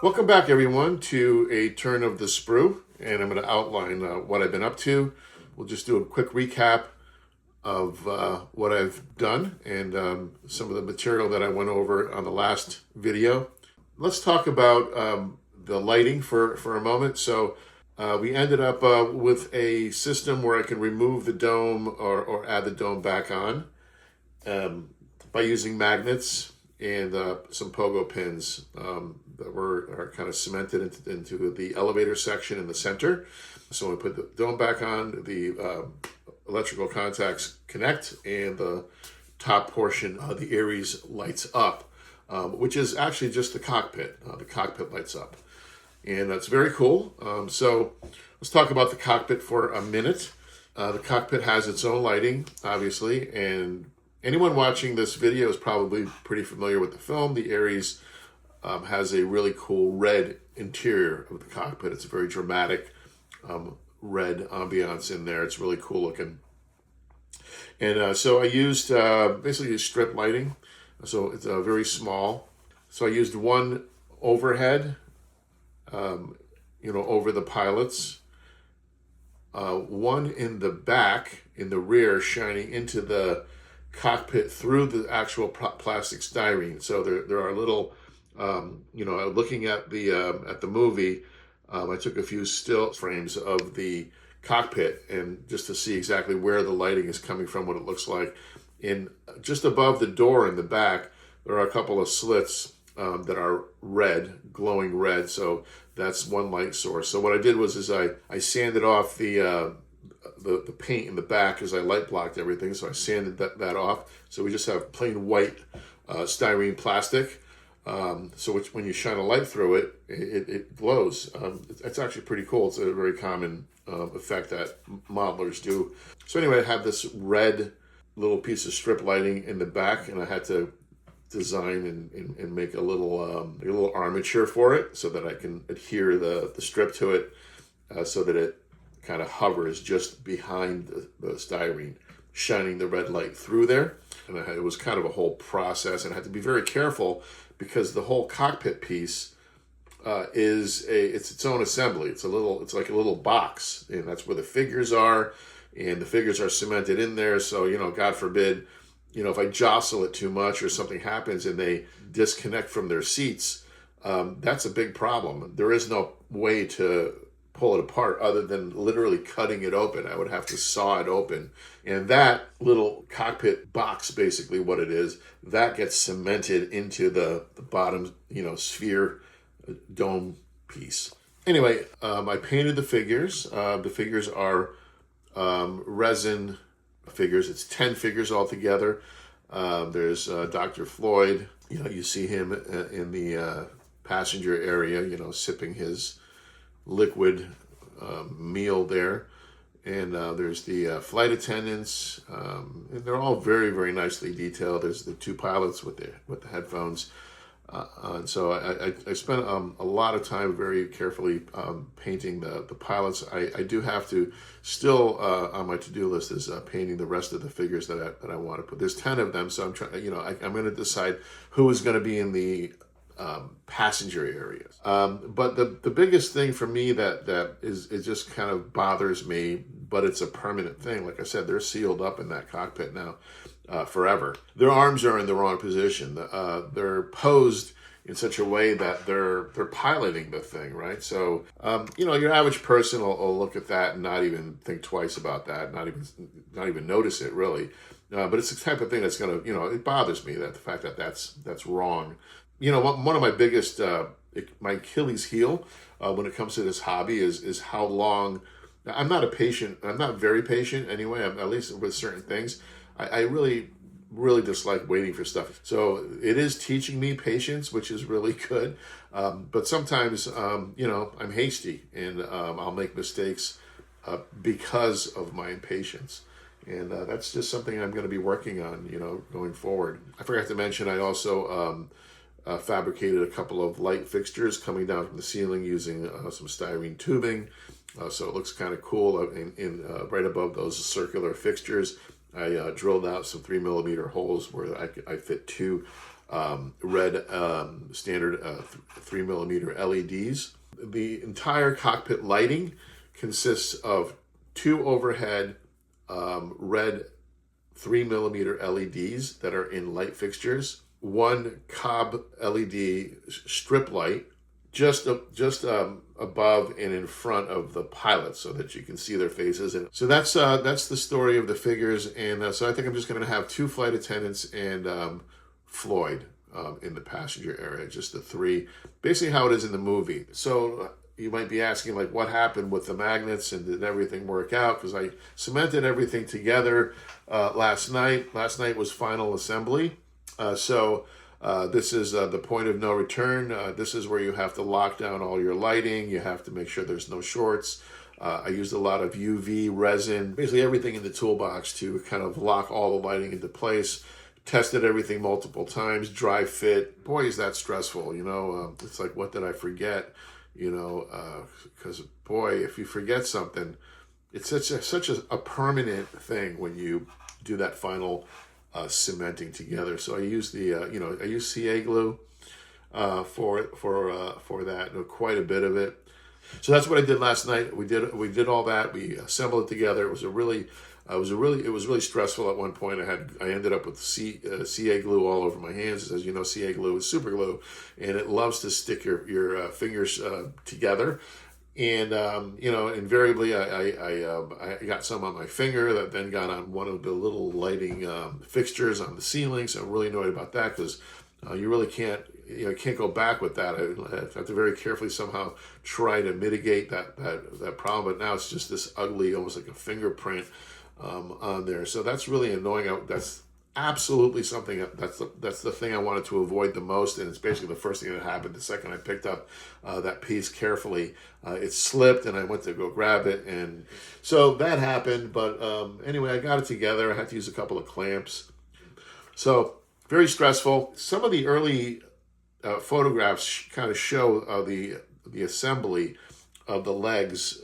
Welcome back, everyone, to a turn of the sprue, and I'm going to outline what I've been up to. We'll just do a quick recap of what I've done and some of the material that I went over on the last video. Let's talk about the lighting for a moment. So we ended up with a system where I can remove the dome or add the dome back on by using magnets and some pogo pins that are kind of cemented into the elevator section in the center. So when we put the dome back on, the electrical contacts connect and the top portion of the Aries lights up, which is actually just the cockpit. The cockpit lights up. And that's very cool. So let's talk about the cockpit for a minute. The cockpit has its own lighting, obviously, and anyone watching this video is probably pretty familiar with the film. The Aries has a really cool red interior of the cockpit. It's a very dramatic red ambiance in there. It's really cool looking. And so I used basically strip lighting. So it's very small. So I used one overhead, over the pilots. One in the back, in the rear, shining into the cockpit through the actual plastic styrene. So there are little, looking at the movie, I took a few still frames of the cockpit and just to see exactly where the lighting is coming from, what it looks like. In just above the door in the back, there are a couple of slits that are red, glowing red. So that's one light source. So what I did was I sanded off the paint in the back because I light blocked everything. So I sanded that off. So we just have plain white styrene plastic. So when you shine a light through it, it glows. It's actually pretty cool. It's a very common effect that modelers do. So anyway, I have this red little piece of strip lighting in the back, and I had to design and make a little armature for it so that I can adhere the strip to it so that it kind of hovers just behind the styrene, shining the red light through there. And it was kind of a whole process, and I had to be very careful because the whole cockpit piece it's its own assembly. It's like a little box, and that's where the figures are, and the figures are cemented in there. So God forbid, if I jostle it too much or something happens and they disconnect from their seats, that's a big problem. There is no way to pull it apart other than literally cutting it open. I would have to saw it open. And that little cockpit box, basically what it is, that gets cemented into the bottom, sphere dome piece. Anyway, I painted the figures. The figures are resin figures. It's 10 figures altogether. There's Dr. Floyd. You see him in the passenger area, sipping his liquid meal there. And there's the flight attendants. And they're all very, very nicely detailed. There's the two pilots with the headphones. And so I spent a lot of time very carefully painting the pilots. I do have to still on my to-do list is painting the rest of the figures that I want to put. There's 10 of them, so I'm trying. I'm going to decide who is going to be in the passenger areas. But the biggest thing for me that is just kind of bothers me, but it's a permanent thing. Like I said, they're sealed up in that cockpit now. Forever. Their arms are in the wrong position. They're posed in such a way that they're piloting the thing, right? So, your average person will look at that and not even think twice about that, not even notice it really. But it's the type of thing that's gonna, it bothers me that the fact that that's wrong. One of my biggest, my Achilles heel when it comes to this hobby is how long. I'm not a patient. I'm not very patient anyway. At least with certain things. I really, really dislike waiting for stuff. So it is teaching me patience, which is really good. But sometimes, I'm hasty and I'll make mistakes because of my impatience. And that's just something I'm going to be working on, going forward. I forgot to mention, I also fabricated a couple of light fixtures coming down from the ceiling using some styrene tubing. So it looks kind of cool. Right above those circular fixtures, I drilled out some 3mm holes where I fit two red standard 3mm LEDs. The entire cockpit lighting consists of 2 overhead red 3mm LEDs that are in light fixtures, 1 cob LED strip light just above and in front of the pilot so that you can see their faces. And so that's the story of the figures. And so I think I'm just going to have 2 flight attendants and Floyd in the passenger area, just the 3, basically how it is in the movie. So you might be asking, like, what happened with the magnets and did everything work out? Because I cemented everything together last night. Last night was final assembly. This is the point of no return. This is where you have to lock down all your lighting. You have to make sure there's no shorts. I used a lot of UV resin, basically everything in the toolbox to kind of lock all the lighting into place. Tested everything multiple times, dry fit. Boy, is that stressful, you know. It's like, what did I forget? You know, because boy, if you forget something, it's such a permanent thing when you do that final cementing together. So I use the I use CA glue for that, quite a bit of it. So that's what I did last night. We did all that. We assembled it together. It was really stressful at one point. I ended up with CA glue all over my hands. As you know, CA glue is super glue, and it loves to stick your fingers together. And invariably, I got some on my finger that then got on one of the little lighting fixtures on the ceiling. So I'm really annoyed about that because you really can't go back with that. I have to very carefully somehow try to mitigate that problem. But now it's just this ugly, almost like a fingerprint on there. So that's really annoying. That's absolutely something that's the thing I wanted to avoid the most, and it's basically the first thing that happened the second I picked up that piece carefully. It slipped and I went to go grab it, and so that happened. But anyway, I got it together. I had to use a couple of clamps, so very stressful. Some of the early photographs kind of show the assembly of the legs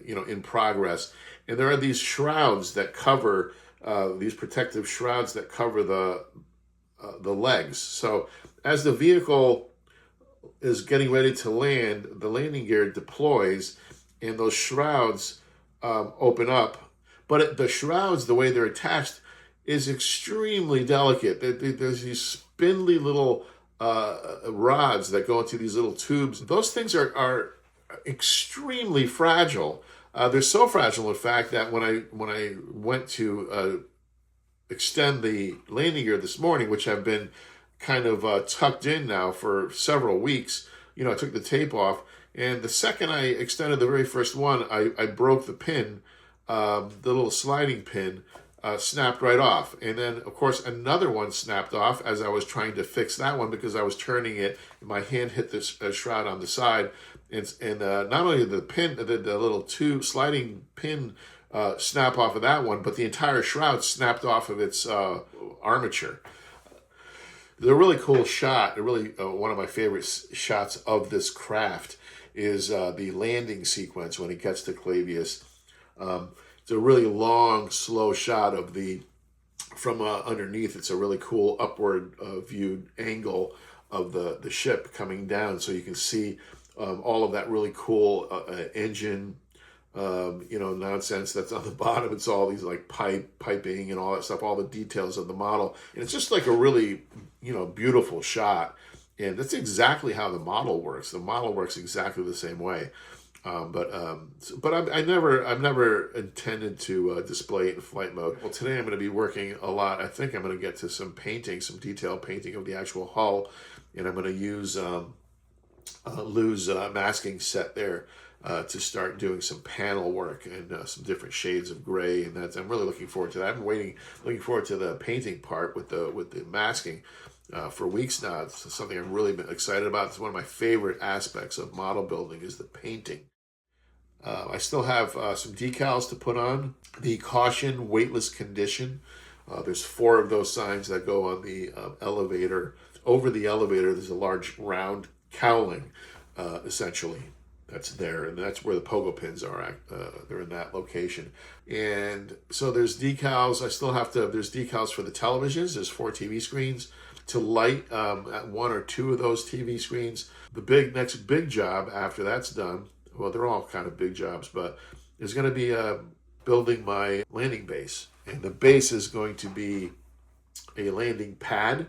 in progress, and there are these shrouds that cover these protective shrouds that cover the legs. So as the vehicle is getting ready to land, the landing gear deploys, and those shrouds open up. But the shrouds, the way they're attached, is extremely delicate. There's these spindly little rods that go into these little tubes. Those things are extremely fragile. They're so fragile, in fact, that when I went to extend the landing gear this morning, which have been kind of tucked in now for several weeks, I took the tape off, and the second I extended the very first one, I broke the pin, the little sliding pin, snapped right off. And then, of course, another one snapped off as I was trying to fix that one because I was turning it, and my hand hit this shroud on the side. And not only did the pin, the little sliding pin snap off of that one, but the entire shroud snapped off of its armature. The really cool shot, really one of my favorite shots of this craft is the landing sequence when it gets to Clavius. It's a really long, slow shot of from underneath. It's a really cool upward viewed angle of the ship coming down, so you can see all of that really cool engine, nonsense that's on the bottom. It's all these like piping and all that stuff, all the details of the model. And it's just like a really, beautiful shot. And that's exactly how the model works. The model works exactly the same way. But I've never intended to display it in flight mode. Well, today I'm going to be working a lot. I think I'm going to get to some detailed painting of the actual hull, and I'm going to use Lou's masking set there to start doing some panel work and some different shades of gray, and I'm really looking forward to that. I've been looking forward to the painting part with the masking for weeks now. It's something I've really been excited about. It's one of my favorite aspects of model building is the painting. I still have some decals to put on. The caution weightless condition. There's 4 of those signs that go on the elevator. Over the elevator, there's a large round cowling, essentially, that's there, and that's where the pogo pins are at. They're in that location. And so there's decals. There's decals for the televisions. There's 4 TV screens. to light at one or two of those TV screens. The next big job after that's done, well, they're all kind of big jobs, but is going to be building my landing base. And the base is going to be a landing pad,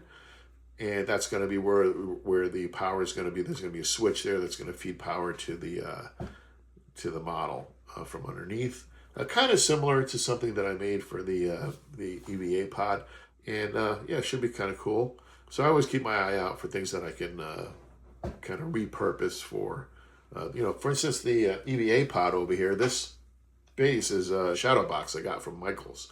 and that's going to be where the power is going to be. There's going to be a switch there that's going to feed power to the model from underneath. Kind of similar to something that I made for the EVA pod, and yeah, it should be kind of cool. So I always keep my eye out for things that I can kind of repurpose for. For instance, the EVA pod over here. This base is a shadow box I got from Michael's,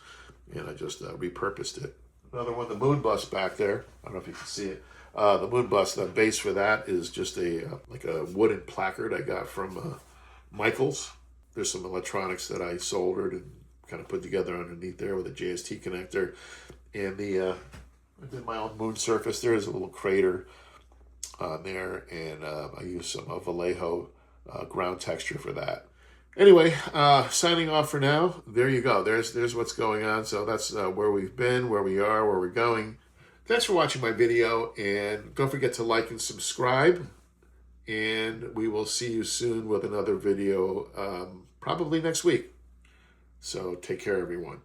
and I just repurposed it. Another one, the moon bus back there. I don't know if you can see it. The moon bus, the base for that is just like a wooden placard I got from Michael's. There's some electronics that I soldered and kind of put together underneath there with a JST connector. And I did my own moon surface. There is a little crater on there, and I used some Vallejo ground texture for that. Anyway, signing off for now. There you go. There's what's going on. So that's where we've been, where we are, where we're going. Thanks for watching my video, and don't forget to like and subscribe. And we will see you soon with another video, probably next week. So take care, everyone.